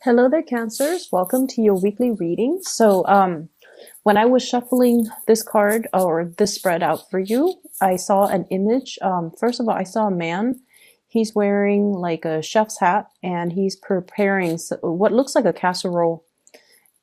Hello there, Cancers. Welcome to your weekly reading. When I was shuffling this card or this spread out for you, I saw an image. First of all, I saw a man. He's wearing like a chef's hat and he's preparing what looks like a casserole.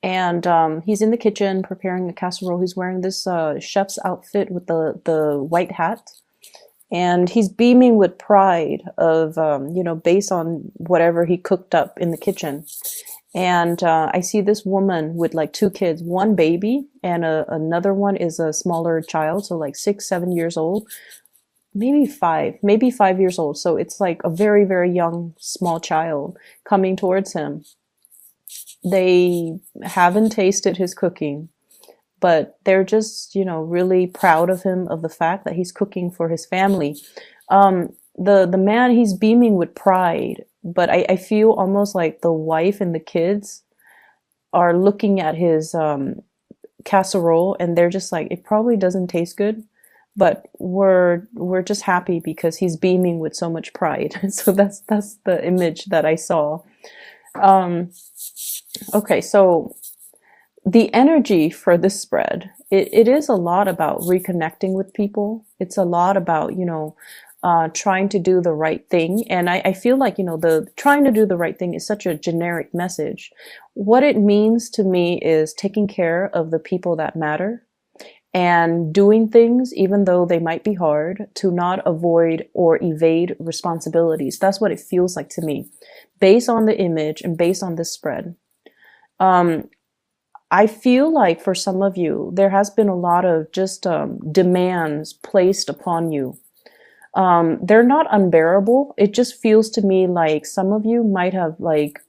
And he's in the kitchen preparing a casserole. He's wearing this chef's outfit with the white hat. And he's beaming with pride of, based on whatever he cooked up in the kitchen. And I see this woman with like two kids, one baby and another one is a smaller child. So like 6, 7 years old, maybe 5 years old. So it's like a very, very young, small child coming towards him. They haven't tasted his cooking, but they're just, really proud of him, of the fact that he's cooking for his family. The man, he's beaming with pride, but I feel almost like the wife and the kids are looking at his casserole and they're just like, it probably doesn't taste good, but we're just happy because he's beaming with so much pride. So that's the image that I saw. Okay, so the energy for this spread, it is a lot about reconnecting with people. It's a lot about, trying to do the right thing. And I feel like, the trying to do the right thing is such a generic message. What it means to me is taking care of the people that matter and doing things, even though they might be hard, to not avoid or evade responsibilities. That's what it feels like to me, based on the image and based on this spread. I feel like for some of you, there has been a lot of just demands placed upon you. They're not unbearable. It just feels to me like some of you might have like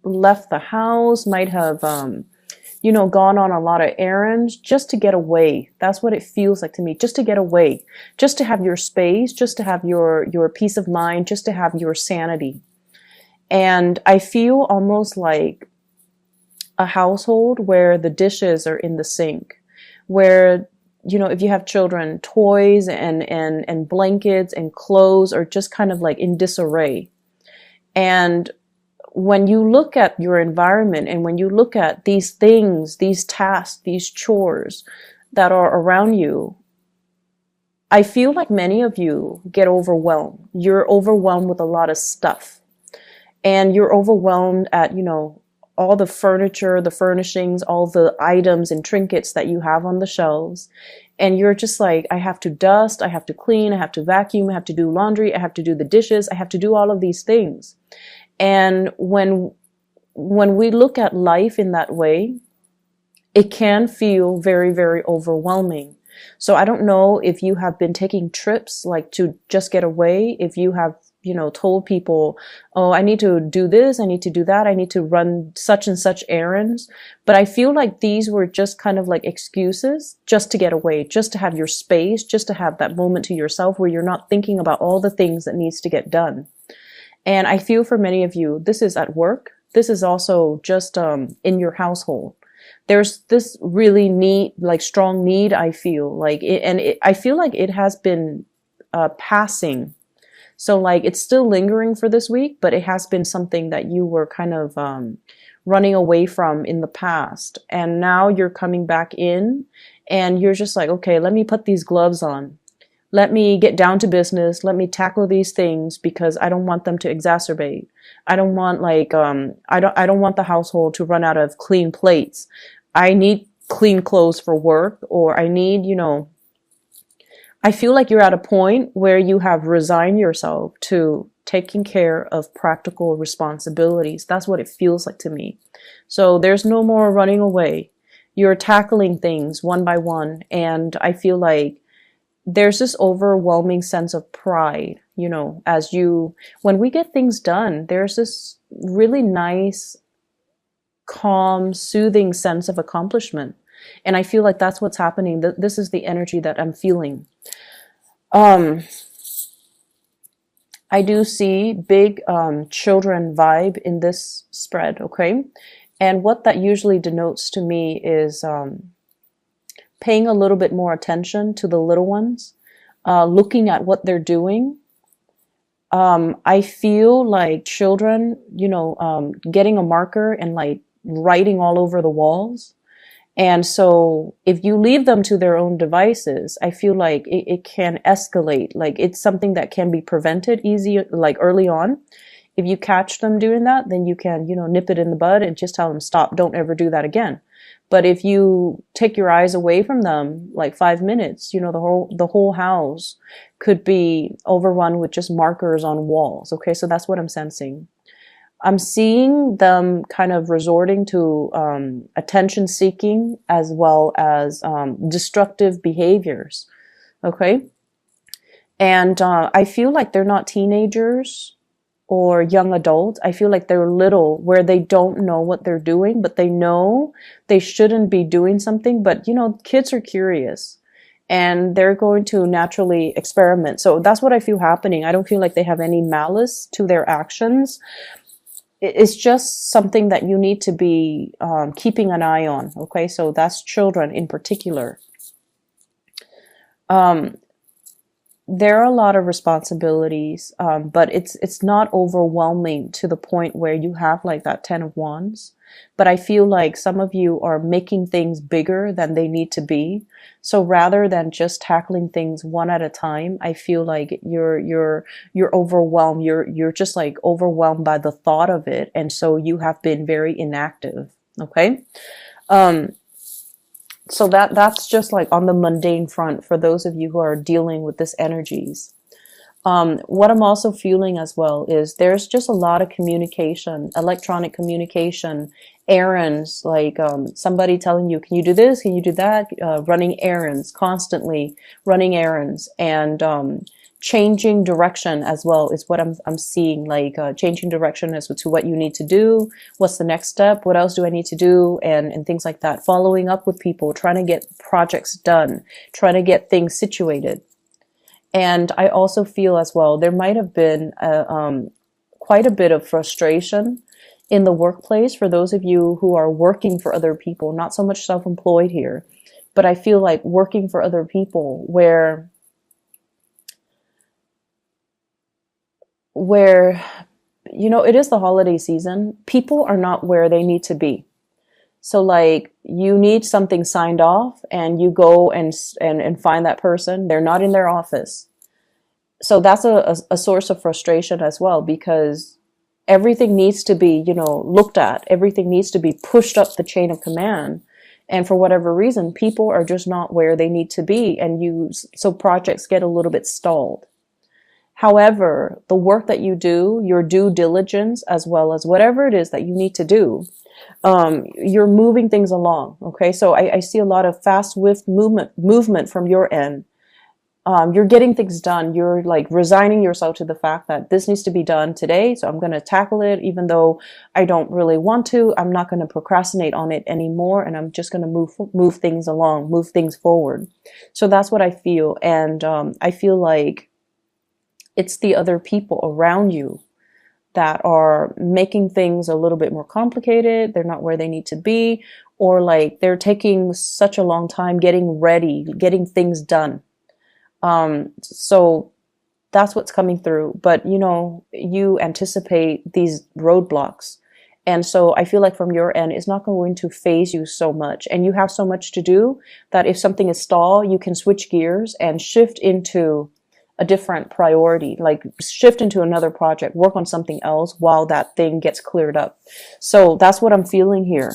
left the house, might have, gone on a lot of errands just to get away. That's what it feels like to me, just to get away, just to have your space, just to have your peace of mind, just to have your sanity. And I feel almost like a household where the dishes are in the sink, where, if you have children, toys and blankets and clothes are just kind of like in disarray. And when you look at your environment and when you look at these things, these tasks, these chores that are around you, I feel like many of you get overwhelmed. You're overwhelmed with a lot of stuff. And you're overwhelmed at, all the furniture, the furnishings, all the items and trinkets that you have on the shelves. And you're just like, I have to dust, I have to clean, I have to vacuum, I have to do laundry, I have to do the dishes, I have to do all of these things. And when we look at life in that way, it can feel very, very overwhelming. So I don't know if you have been taking trips like to just get away, if you have told people, oh, I need to do this, I need to do that, I need to run such and such errands. But I feel like these were just kind of like excuses just to get away, just to have your space, just to have that moment to yourself where you're not thinking about all the things that needs to get done. And I feel for many of you, this is at work. This is also just in your household. There's this really strong need, I feel like, I feel like it has been passing. So like it's still lingering for this week, but it has been something that you were kind of running away from in the past. And now you're coming back in and you're just like, okay, let me put these gloves on. Let me get down to business. Let me tackle these things because I don't want them to exacerbate. I don't want I don't want the household to run out of clean plates. I need clean clothes for work, or I need, I feel like you're at a point where you have resigned yourself to taking care of practical responsibilities. That's what it feels like to me. So there's no more running away. You're tackling things one by one. And I feel like there's this overwhelming sense of pride, when we get things done, there's this really nice, calm, soothing sense of accomplishment. And I feel like that's what's happening. This is the energy that I'm feeling. I do see big children vibe in this spread, okay? And what that usually denotes to me is paying a little bit more attention to the little ones, looking at what they're doing, I feel like children, getting a marker and like writing all over the walls. And so if you leave them to their own devices, I feel like it can escalate. Like it's something that can be prevented easy, like early on. If you catch them doing that, then you can, nip it in the bud and just tell them, stop, don't ever do that again. But if you take your eyes away from them, like 5 minutes, the whole house could be overrun with just markers on walls. Okay, so that's what I'm sensing. I'm seeing them kind of resorting to attention seeking as well as destructive behaviors. Okay. And I feel like they're not teenagers or young adults. I feel like they're little where they don't know what they're doing, but they know they shouldn't be doing something. But, kids are curious and they're going to naturally experiment. So that's what I feel happening. I don't feel like they have any malice to their actions. It's just something that you need to be keeping an eye on. Okay, so that's children in particular. There are a lot of responsibilities, but it's not overwhelming to the point where you have like that 10 of Wands. But I feel like some of you are making things bigger than they need to be. So rather than just tackling things one at a time, I feel like you're overwhelmed. You're just like overwhelmed by the thought of it, and so you have been very inactive. Okay. So that's just like on the mundane front for those of you who are dealing with this energies. What I'm also feeling as well is there's just a lot of communication, electronic communication, errands, like somebody telling you, can you do this? Can you do that? Running errands, constantly running errands, and changing direction as well is what I'm seeing, like changing direction as to what you need to do. What's the next step? What else do I need to do? And things like that. Following up with people, trying to get projects done, trying to get things situated. And I also feel as well, there might have been quite a bit of frustration in the workplace for those of you who are working for other people, not so much self-employed here, but I feel like working for other people where it is the holiday season. People are not where they need to be. So like you need something signed off and you go and find that person. They're not in their office. So that's a source of frustration as well, because everything needs to be, looked at. Everything needs to be pushed up the chain of command. And for whatever reason, people are just not where they need to be. So projects get a little bit stalled. However, the work that you do, your due diligence, as well as whatever it is that you need to do, you're moving things along. Okay. So I see a lot of fast, swift movement from your end. You're getting things done. You're like resigning yourself to the fact that this needs to be done today. So I'm going to tackle it, even though I don't really want to. I'm not going to procrastinate on it anymore. And I'm just going to move things along, move things forward. So that's what I feel. And, I feel like it's the other people around you that are making things a little bit more complicated. They're not where they need to be, or like they're taking such a long time getting ready, getting things done. So that's what's coming through. But, you anticipate these roadblocks. And so I feel like from your end, it's not going to phase you so much. And you have so much to do that if something is stalled, you can switch gears and shift into a different priority, like shift into another project, work on something else while that thing gets cleared up. So that's what I'm feeling here.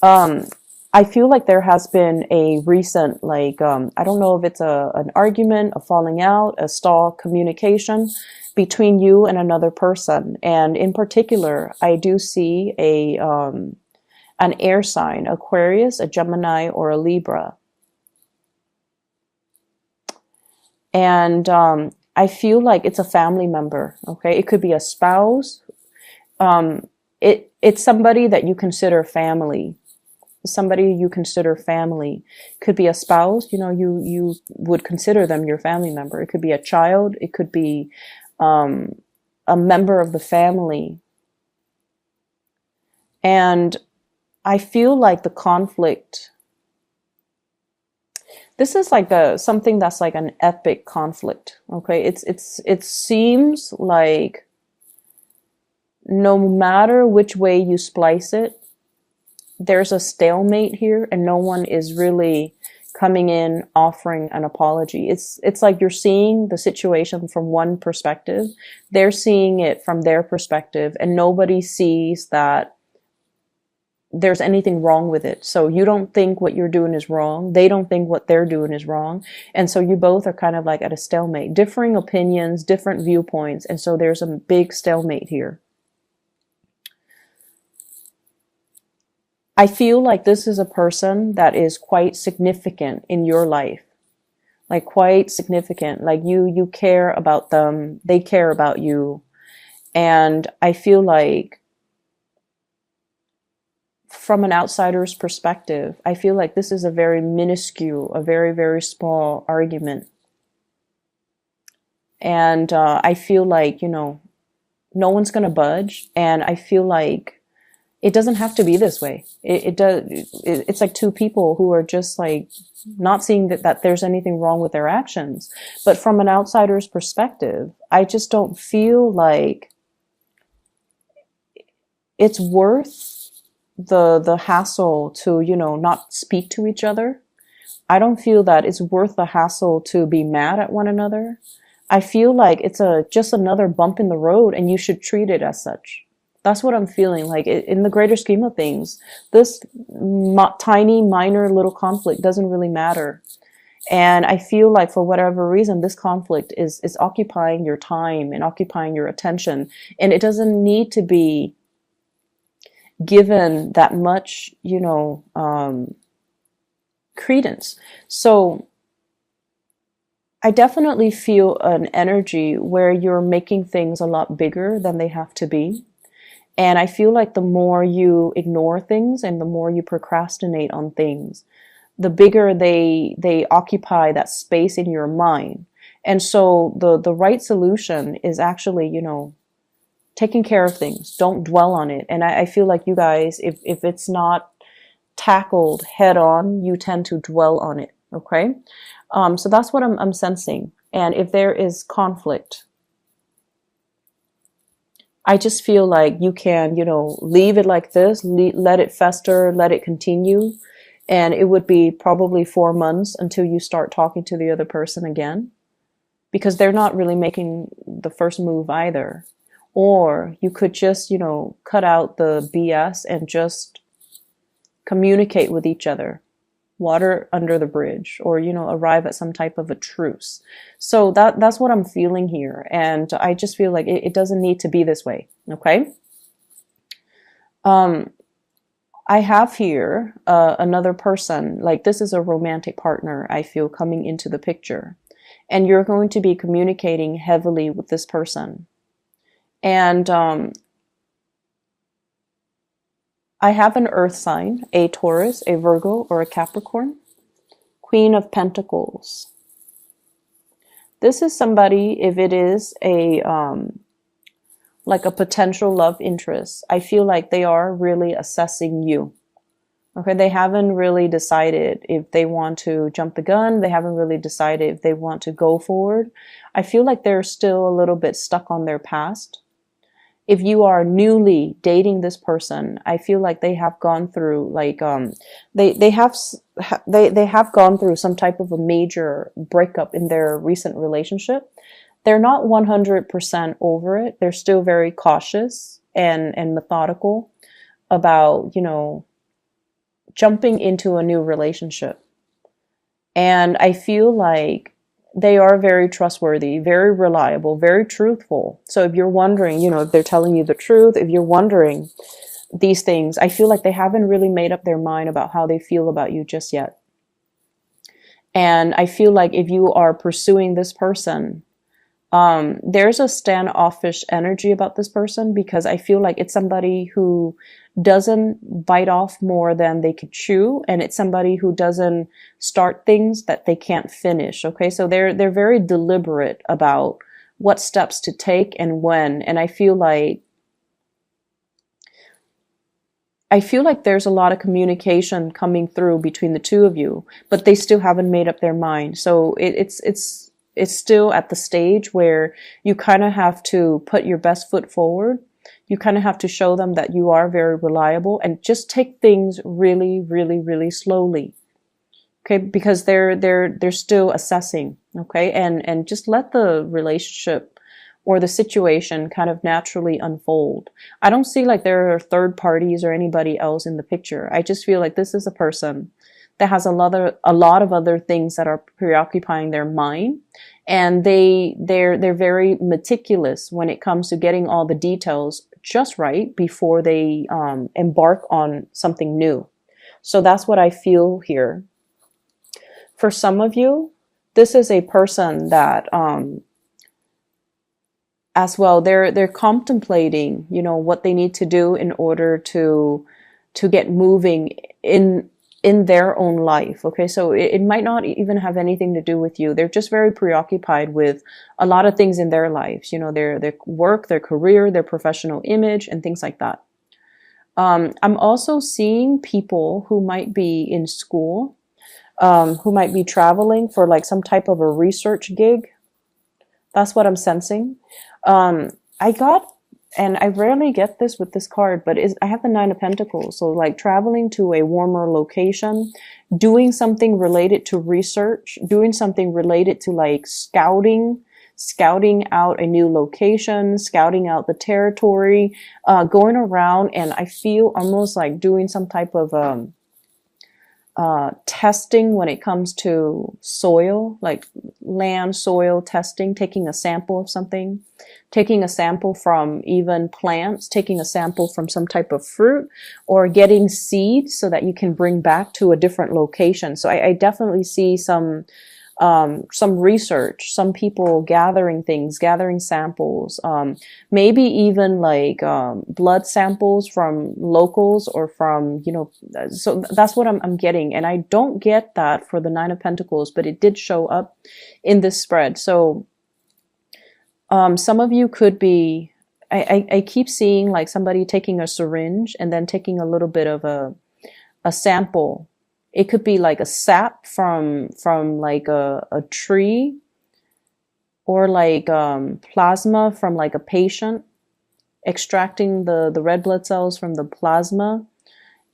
I feel like there has been a recent, like, I don't know if it's an argument, a falling out, a stall communication between you and another person. And in particular, I do see an air sign, Aquarius, a Gemini, or a Libra. And I feel like it's a family member. Okay, it could be a spouse. It's somebody that you consider family. Somebody you consider family. Could be a spouse. You would consider them your family member. It could be a child. It could be a member of the family. And I feel like the conflict. This is like a something that's like an epic conflict. Okay, it seems like no matter which way you splice it, there's a stalemate here, and no one is really coming in offering an apology. It's like you're seeing the situation from one perspective, they're seeing it from their perspective, and nobody sees that there's anything wrong with it. So you don't think what you're doing is wrong, they don't think what they're doing is wrong, and so you both are kind of like at a stalemate, differing opinions, different viewpoints, and so there's a big stalemate here. I feel like this is a person that is quite significant in your life. Like quite significant. Like you care about them, they care about you. And I feel like from an outsider's perspective, I feel like this is a very minuscule, a very, very small argument. And I feel like, no one's going to budge. And I feel like it doesn't have to be this way. It's like two people who are just like not seeing that there's anything wrong with their actions. But from an outsider's perspective, I just don't feel like it's worth the hassle to, not speak to each other. I don't feel that it's worth the hassle to be mad at one another. I feel like it's just another bump in the road, and you should treat it as such. That's what I'm feeling like. In the greater scheme of things, this tiny, minor little conflict doesn't really matter. And I feel like for whatever reason, this conflict is occupying your time and occupying your attention. And it doesn't need to be given that much, credence. So I definitely feel an energy where you're making things a lot bigger than they have to be. And I feel like the more you ignore things and the more you procrastinate on things, the bigger they occupy that space in your mind. And so the right solution is actually, taking care of things. Don't dwell on it. And I feel like you guys, if it's not tackled head on, you tend to dwell on it. Okay. So that's what I'm sensing. And if there is conflict, I just feel like you can, leave it like this, let it fester, let it continue. And it would be probably 4 months until you start talking to the other person again, because they're not really making the first move either. Or you could just, cut out the BS and just communicate with each other. Water under the bridge, or, arrive at some type of a truce. So that's what I'm feeling here. And I just feel like it doesn't need to be this way. Okay. I have here, another person, like this is a romantic partner, I feel, coming into the picture, and you're going to be communicating heavily with this person. And, I have an earth sign, a Taurus, a Virgo, or a Capricorn. Queen of Pentacles. This is somebody, if it is like a potential love interest, I feel like they are really assessing you. Okay, they haven't really decided if they want to jump the gun. They haven't really decided if they want to go forward. I feel like they're still a little bit stuck on their past. If you are newly dating this person, I feel like they have gone through like they have gone through some type of a major breakup in their recent relationship. They're not 100% over it. They're still very cautious and methodical about, jumping into a new relationship. And I feel like they are very trustworthy, very reliable, very truthful. So if you're wondering, if they're telling you the truth, if you're wondering these things, I feel like they haven't really made up their mind about how they feel about you just yet. And I feel like if you are pursuing this person, there's a standoffish energy about this person, because I feel like it's somebody who doesn't bite off more than they could chew, and it's somebody who doesn't start things that they can't finish. Okay, so they're very deliberate about what steps to take and when. And I feel like I feel like there's a lot of communication coming through between the two of you, but they still haven't made up their mind. So it's still at the stage where you kind of have to put your best foot forward. You kind of have to show them that you are very reliable, and just take things really, really, really slowly. Okay, because they're still assessing. Okay, and just let the relationship or the situation kind of naturally unfold. I don't see like there are third parties or anybody else in the picture. I just feel like this is a person that has a lot of other things that are preoccupying their mind, and they're very meticulous when it comes to getting all the details just right before they embark on something new. So that's what I feel here. For some of you, this is a person that as well, they're contemplating, you know, what they need to do in order to get moving in their own life. Okay, so it might not even have anything to do with you. They're just very preoccupied with a lot of things in their lives, you know, their work, their career, their professional image, and things like that. I'm also seeing people who might be in school, who might be traveling for like some type of a research gig. That's what I'm sensing. I got, and I rarely get this with this card, but I have the Nine of Pentacles. So like traveling to a warmer location, doing something related to research, doing something related to like scouting out a new location, scouting out the territory, going around, and I feel almost like doing some type of testing when it comes to soil, like land soil testing, taking a sample of something, taking a sample from even plants, taking a sample from some type of fruit, or getting seeds so that you can bring back to a different location. So I definitely see some research, some people gathering things, gathering samples, maybe even like blood samples from locals or from, you know, so that's what I'm getting. And I don't get that for the Nine of Pentacles, but it did show up in this spread. So some of you could be, I keep seeing like somebody taking a syringe and then taking a little bit of a sample. It could be like a sap from like a tree, or like plasma from like a patient, extracting the red blood cells from the plasma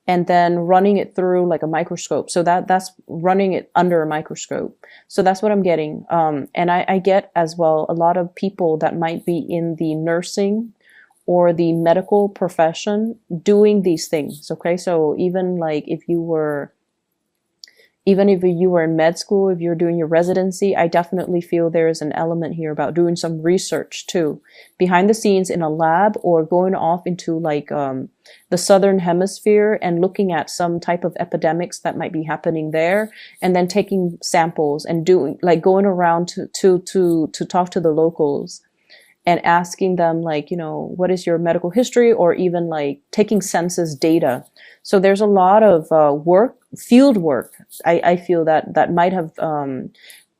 and then running it through like a microscope. So that's running it under a microscope. So that's what I'm getting. And I get as well a lot of people that might be in the nursing or the medical profession doing these things. Okay, so even like if you were in med school, if you're doing your residency, I definitely feel there is an element here about doing some research too, behind the scenes in a lab, or going off into like the southern hemisphere and looking at some type of epidemics that might be happening there, and then taking samples and doing like going around to talk to the locals and asking them like, you know, what is your medical history, or even like taking census data. So there's a lot of field work. I feel that might have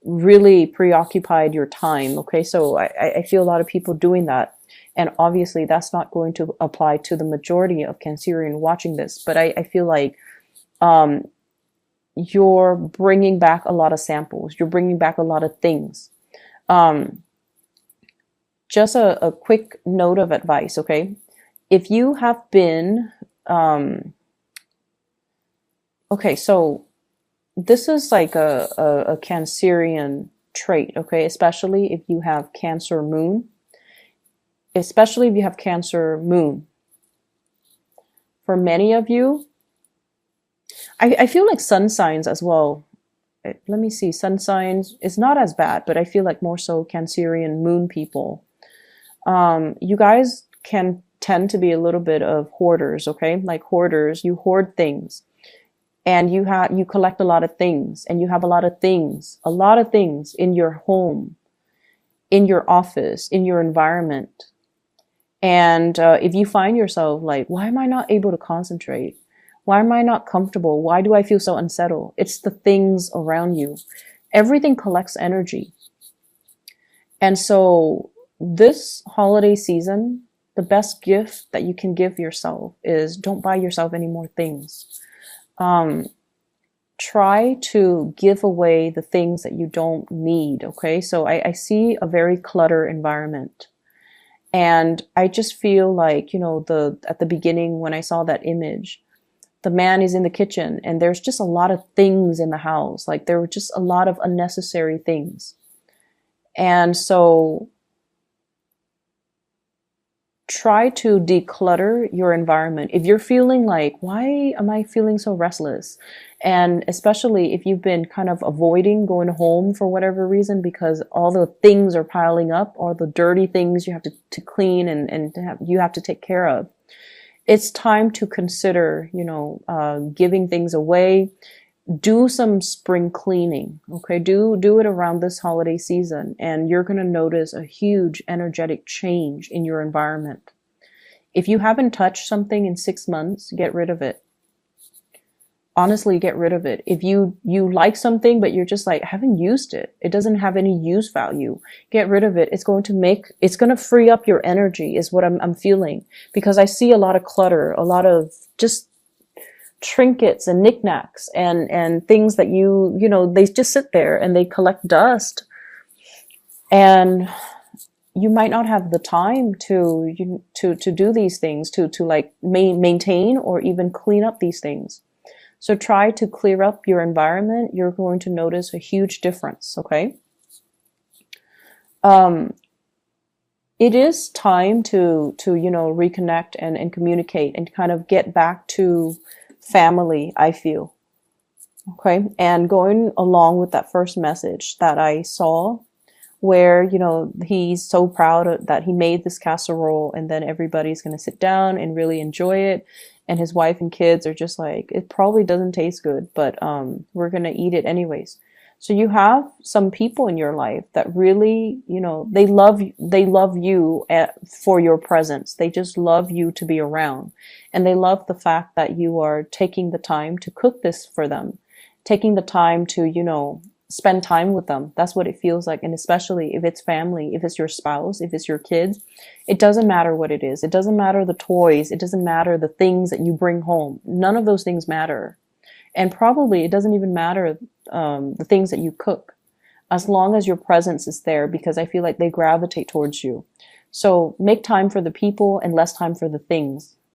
really preoccupied your time. Okay, so I feel a lot of people doing that. And obviously that's not going to apply to the majority of Cancerian watching this. But I feel like you're bringing back a lot of samples. You're bringing back a lot of things. Just a quick note of advice, okay? If you have been... okay, so this is like a Cancerian trait, okay? Especially if you have Cancer moon. Especially if you have Cancer moon. For many of you, I feel like sun signs as well. Let me see, sun signs is not as bad, but I feel like more so Cancerian moon people. You guys can tend to be a little bit of hoarders, okay? Like hoarders, you hoard things. And you collect a lot of things, and you have a lot of things in your home, in your office, in your environment. And if you find yourself like, why am I not able to concentrate? Why am I not comfortable? Why do I feel so unsettled? It's the things around you. Everything collects energy. And so this holiday season, the best gift that you can give yourself is don't buy yourself any more things. Try to give away the things that you don't need. Okay. So I see a very cluttered environment. And I just feel like, at the beginning when I saw that image, the man is in the kitchen and there's just a lot of things in the house. Like there were just a lot of unnecessary things. And so try to declutter your environment. If you're feeling like, why am I feeling so restless? And especially if you've been kind of avoiding going home for whatever reason, because all the things are piling up, all the dirty things you have to clean and you have to take care of. It's time to consider, giving things away. Do some spring cleaning. Okay. Do it around this holiday season and you're going to notice a huge energetic change in your environment. If you haven't touched something in 6 months, get rid of it. Honestly, get rid of it. If you like something, but you're just like, I haven't used it. It doesn't have any use value. Get rid of it. It's going to free up your energy is what I'm feeling, because I see a lot of clutter, a lot of just trinkets and knickknacks and things that they just sit there and they collect dust, and you might not have the time to do these things, to like maintain or even clean up these things. So try to clear up your environment. You're going to notice a huge difference. Okay. It is time to reconnect and communicate and kind of get back to family, I feel. Okay. And going along with that first message that I saw where, he's so proud that he made this casserole and then everybody's going to sit down and really enjoy it. And his wife and kids are just like, it probably doesn't taste good, but we're going to eat it anyways. So you have some people in your life that really, they love you for your presence. They just love you to be around. And they love the fact that you are taking the time to cook this for them, taking the time to, spend time with them. That's what it feels like. And especially if it's family, if it's your spouse, if it's your kids, it doesn't matter what it is. It doesn't matter the toys. It doesn't matter the things that you bring home. None of those things matter. And probably it doesn't even matter the things that you cook, as long as your presence is there, because I feel like they gravitate towards you. So make time for the people and less time for the things.